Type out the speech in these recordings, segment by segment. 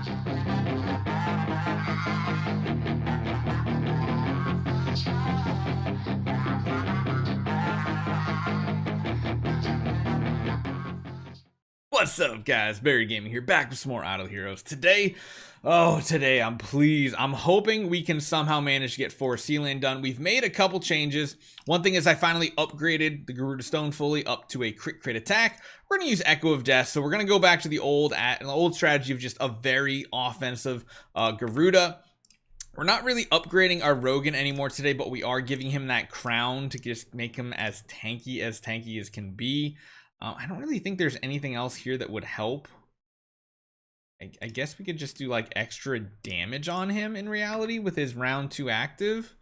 What's up, guys? Barry Gaming here, back with some more Idle Heroes. Today I'm hoping we can somehow manage to get 4 Sea done. We've made a couple changes. One thing is I finally upgraded the Garuda Stone fully up to a crit attack. We're going to use Echo of Death, so we're going to go back to the old strategy of just a very offensive Garuda. We're not really upgrading our Rogan anymore today, but we are giving him that crown to just make him as tanky as can be. I don't really think there's anything else here that would help. I guess we could just do like extra damage on him in reality with his round 2 active.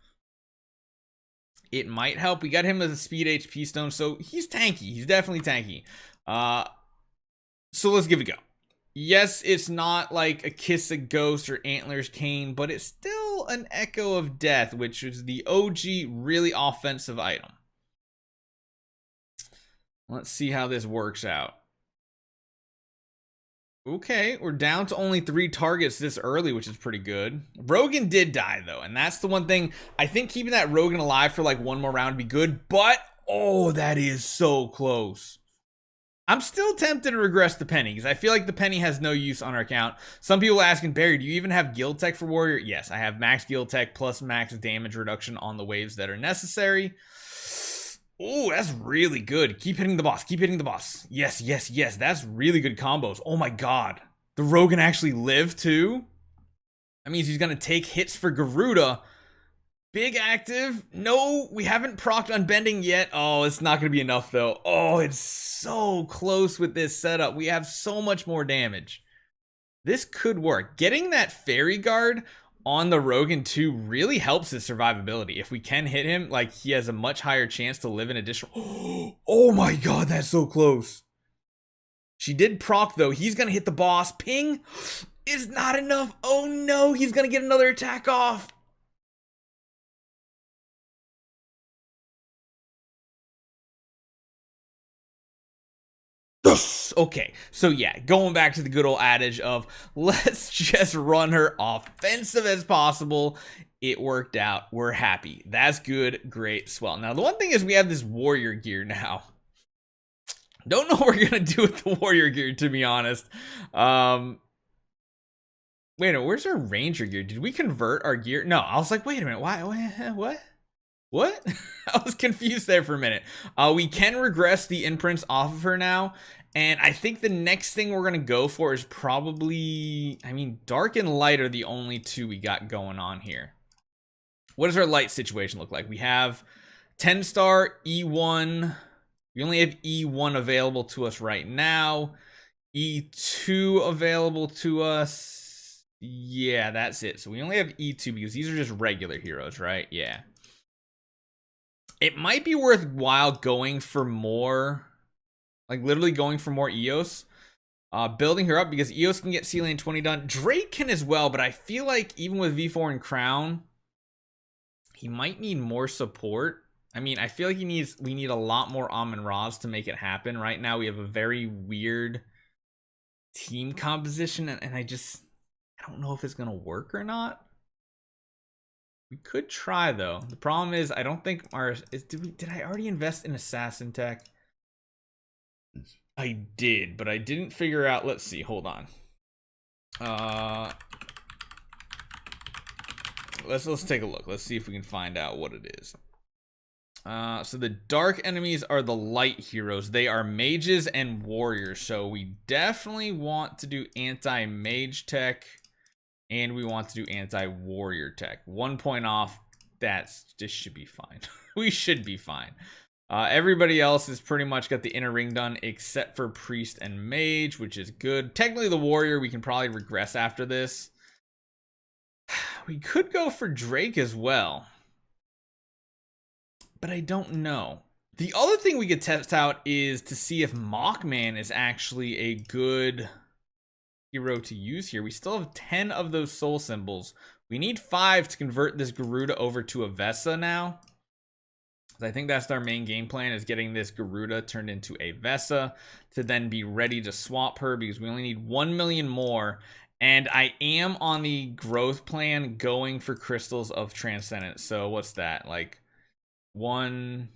It might help. We got him with a speed HP stone, so he's tanky. He's definitely tanky. So let's give it a go. Yes, it's not like a Kiss of Ghost or Antlers Cane, but it's still an Echo of Death, which is the OG really offensive item. Let's see how this works out. Okay, we're down to only 3 targets this early, which is pretty good. Rogan did die, though, and that's the one thing. I think keeping that Rogan alive for like one more round would be good, but, oh, that is so close. I'm still tempted to regress the Penny, because I feel like the Penny has no use on our account. Some people asking, Barry, do you even have Guild Tech for Warrior? Yes, I have max Guild Tech plus max damage reduction on the waves that are necessary. Oh, that's really good. Keep hitting the boss. Keep hitting the boss. Yes, yes, yes. That's really good combos. Oh my god. The Rogan actually lived too? That means he's going to take hits for Garuda. Big active. No, we haven't procced Unbending yet. Oh, it's not going to be enough though. Oh, it's so close with this setup. We have so much more damage. This could work. Getting that Fairy Guard on the Rogan 2 really helps his survivability. If we can hit him, like, he has a much higher chance to live an additional. Oh my god, that's so close. She did proc though. He's gonna hit the boss. Ping is not enough. Oh no, he's gonna get another attack off. Okay, so yeah, going back to the good old adage of let's just run her offensive as possible. It worked out. We're happy. That's good, great, swell. Now, the one thing is we have this warrior gear now. Don't know what we're going to do with the warrior gear, to be honest. Wait a minute, where's our ranger gear? Did we convert our gear? No, I was like, wait a minute, why, what? I was confused there for a minute. We can regress the imprints off of her now. And I think the next thing we're going to go for is probably, I mean, dark and light are the only 2 we got going on here. What does our light situation look like? We have 10-star E1. We only have E1 available to us right now. E2 available to us. Yeah, that's it. So we only have E2 because these are just regular heroes, right? Yeah. It might be worthwhile going for more, like literally going for more EOS, building her up, because EOS can get Sea Lane 20 done. Drake can as well, but I feel like even with V4 and Crown, he might need more support. I mean, I feel like we need a lot more Amun-Ra's to make it happen. Right now we have a very weird team composition, and I don't know if it's gonna work or not. We could try though. The problem is I don't think did I already invest in assassin tech? I did, but I didn't figure out. Let's see, hold on. Let's take a look. Let's see if we can find out what it is. So the dark enemies are the light heroes. They are mages and warriors. So we definitely want to do anti-mage tech. And we want to do anti-warrior tech. 1 point off. This should be fine. We should be fine. Everybody else has pretty much got the inner ring done except for priest and mage, which is good. Technically the warrior we can probably regress after this. We could go for Drake as well, but I don't know. The other thing we could test out is to see if Mockman is actually a good hero to use here. We still have 10 of those soul symbols. We need 5 to convert this Garuda over to a Vesa now. I think that's our main game plan, is getting this Garuda turned into a Vesa to then be ready to swap her, because we only need 1 million more. And I am on the growth plan going for crystals of transcendence. So what's that? Like 1,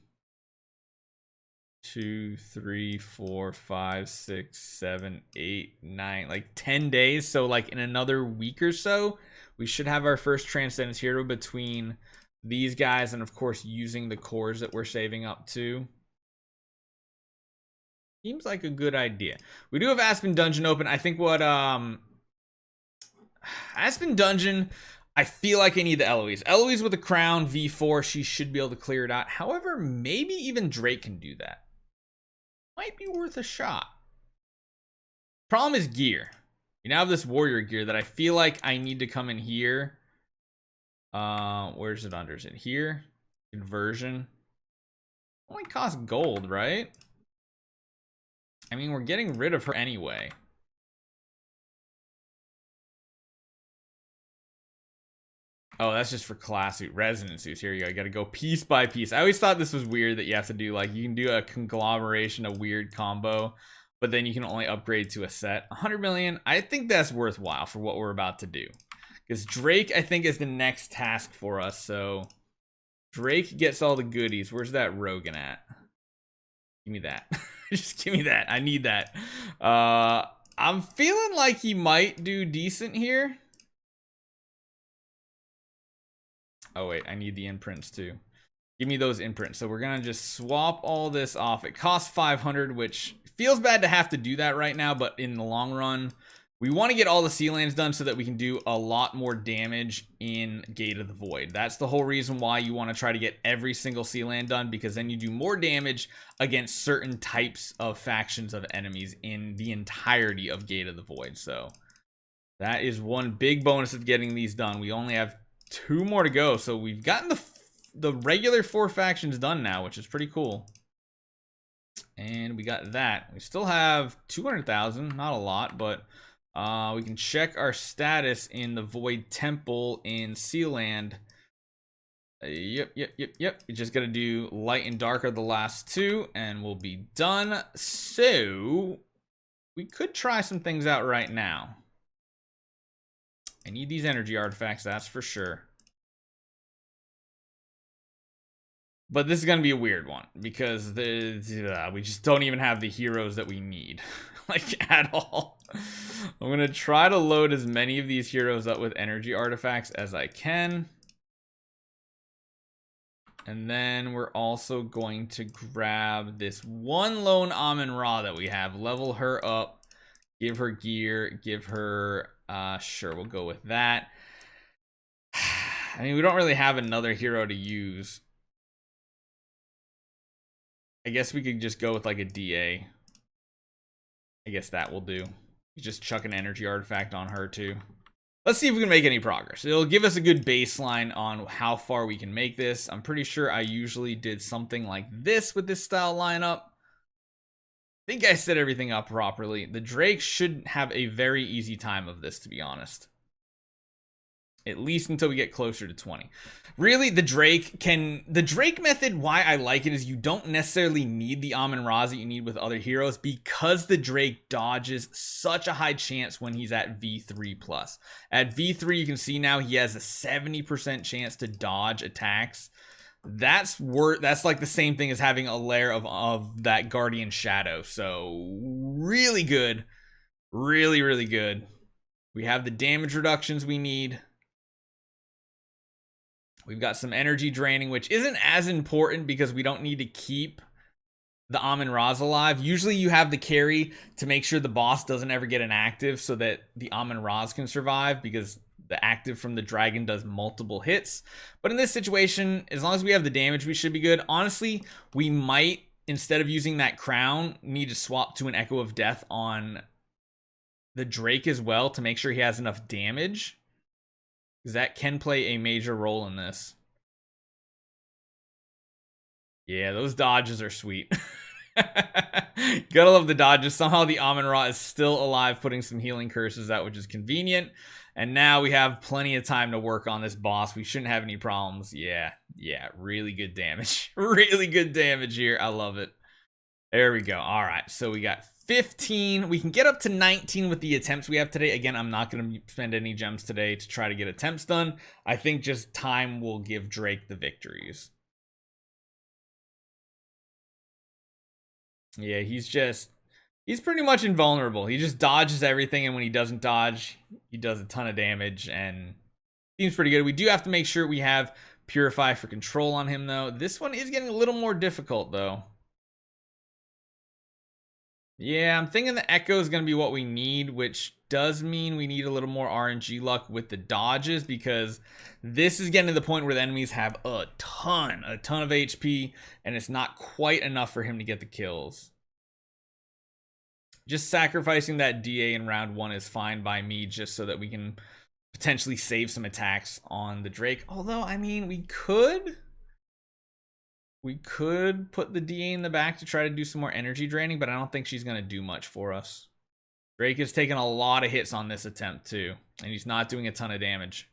2, 3, 4, 5, 6, 7, 8, 9, like 10 days. So like in another week or so, we should have our first transcendence hero between these guys and of course using the cores that we're saving up to. Seems like a good idea. We do have Aspen Dungeon open. I think what Aspen Dungeon, I feel like I need the Eloise. Eloise with a crown, V4, she should be able to clear it out. However, maybe even Drake can do that. Might be worth a shot. Problem is gear. You now have this warrior gear that I feel like I need to come in here. Where's it under? Is it here? Conversion. Only costs gold, right? I mean, we're getting rid of her anyway. Oh, that's just for class suit, resonance suits. Here you go. You got to go piece by piece. I always thought this was weird that you have to do like you can do a conglomeration, a weird combo, but then you can only upgrade to a set. 100 million. I think that's worthwhile for what we're about to do, because Drake I think is the next task for us. So Drake gets all the goodies. Where's that Rogan at? Give me that. Just give me that. I need that. I'm feeling like he might do decent here. Oh wait, I need the imprints too. Give me those imprints. So we're gonna just swap all this off. It costs 500, which feels bad to have to do that right now, but in the long run, we want to get all the sea lands done so that we can do a lot more damage in Gate of the Void. That's the whole reason why you want to try to get every single sea land done, because then you do more damage against certain types of factions of enemies in the entirety of Gate of the Void. So that is one big bonus of getting these done. We only have 2 more to go, so we've gotten the regular 4 factions done now, which is pretty cool. And we got that. We still have 200,000, not a lot, but we can check our status in the Void Temple in Sealand. Yep. We just gotta do light and dark are the last 2, and we'll be done. So we could try some things out right now. I need these energy artifacts, that's for sure. But this is going to be a weird one, because we just don't even have the heroes that we need, like, at all. I'm going to try to load as many of these heroes up with energy artifacts as I can. And then we're also going to grab this one lone Amun-Ra that we have, level her up, give her gear, give her... sure, we'll go with that. I mean, we don't really have another hero to use. I guess we could just go with like a DA. I guess that will do. Just chuck an energy artifact on her too. Let's see if we can make any progress. It'll give us a good baseline on how far we can make this. I'm pretty sure I usually did something like this with this style lineup. I think I set everything up properly. The Drake should have a very easy time of this, to be honest. At least until we get closer to 20. Really, the Drake method, why I like it is you don't necessarily need the Amun-Ra that you need with other heroes, because the Drake dodges such a high chance when he's at V3+. At V3, you can see now he has a 70% chance to dodge attacks. That's like the same thing as having a layer of that Guardian Shadow. So really good. Really, really good. We have the damage reductions we need. We've got some energy draining, which isn't as important because we don't need to keep the Amun-Ra's alive. Usually you have the carry to make sure the boss doesn't ever get an active so that the Amun-Ra's can survive, because the active from the dragon does multiple hits. But in this situation, as long as we have the damage, we should be good. Honestly, we might, instead of using that crown, need to swap to an Echo of Death on the Drake as well to make sure he has enough damage, because that can play a major role in this. Yeah, those dodges are sweet. Gotta love the dodges. Somehow the Amun-Ra is still alive, putting some healing curses out, which is convenient. And now we have plenty of time to work on this boss. We shouldn't have any problems. Yeah, really good damage. Really good damage here. I love it. There we go. All right, so we got 15. We can get up to 19 with the attempts we have today. Again, I'm not going to spend any gems today to try to get attempts done. I think just time will give Drake the victories. Yeah, he's pretty much invulnerable. He just dodges everything, and when he doesn't dodge, he does a ton of damage, and seems pretty good. We do have to make sure we have Purify for control on him, though. This one is getting a little more difficult, though. Yeah, I'm thinking the Echo is going to be what we need, which does mean we need a little more RNG luck with the dodges, because this is getting to the point where the enemies have a ton of HP, and it's not quite enough for him to get the kills. Just sacrificing that DA in round 1 is fine by me, just so that we can potentially save some attacks on the Drake. Although, I mean, we could put the DA in the back to try to do some more energy draining, but I don't think she's going to do much for us. Drake is taking a lot of hits on this attempt too, and he's not doing a ton of damage.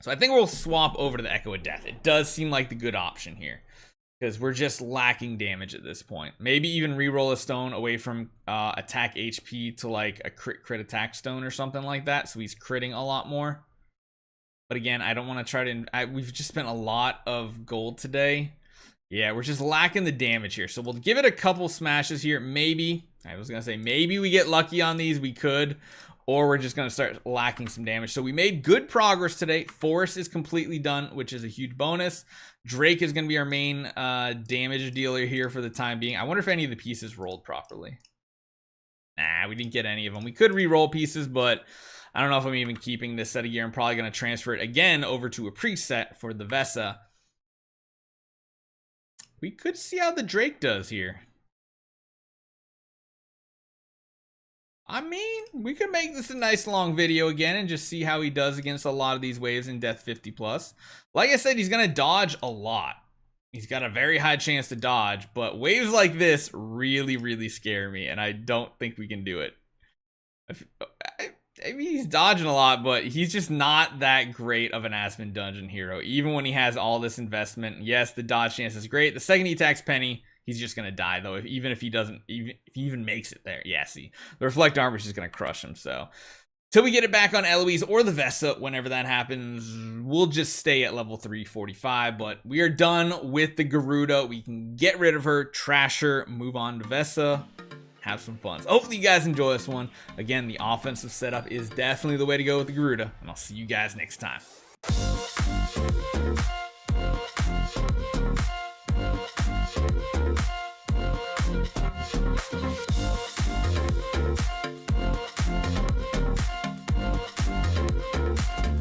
So I think we'll swap over to the Echo of Death. It does seem like the good option here, because we're just lacking damage at this point. Maybe even re-roll a stone away from attack HP to like a crit attack stone or something like that, so he's critting a lot more. But again, I don't want to try to... we've just spent a lot of gold today. Yeah, we're just lacking the damage here. So we'll give it a couple smashes here. Maybe, I was going to say, maybe we get lucky on these. We could. Or we're just going to start lacking some damage. So we made good progress today. Forest is completely done, which is a huge bonus. Drake is going to be our main damage dealer here for the time being. I wonder if any of the pieces rolled properly. Nah, we didn't get any of them. We could re-roll pieces, but I don't know if I'm even keeping this set of gear. I'm probably going to transfer it again over to a preset for the Vesa. We could see how the Drake does here. I mean, we could make this a nice long video again and just see how he does against a lot of these waves in Death 50 plus. Like I said, he's going to dodge a lot. He's got a very high chance to dodge, but waves like this really, really scare me, and I don't think we can do it. I mean, he's dodging a lot, but he's just not that great of an Aspen Dungeon hero, even when he has all this investment. Yes, the dodge chance is great. The second he attacks Penny, he's just going to die, though, even if he doesn't, if he even makes it there. Yeah, see, the Reflect Armor is just going to crush him, so... Till we get it back on Eloise or the Vesa, whenever that happens, we'll just stay at level 345. But we are done with the Garuda. We can get rid of her, trash her, move on to Vesa, have some fun. So hopefully you guys enjoy this one. Again, the offensive setup is definitely the way to go with the Garuda, and I'll see you guys next time.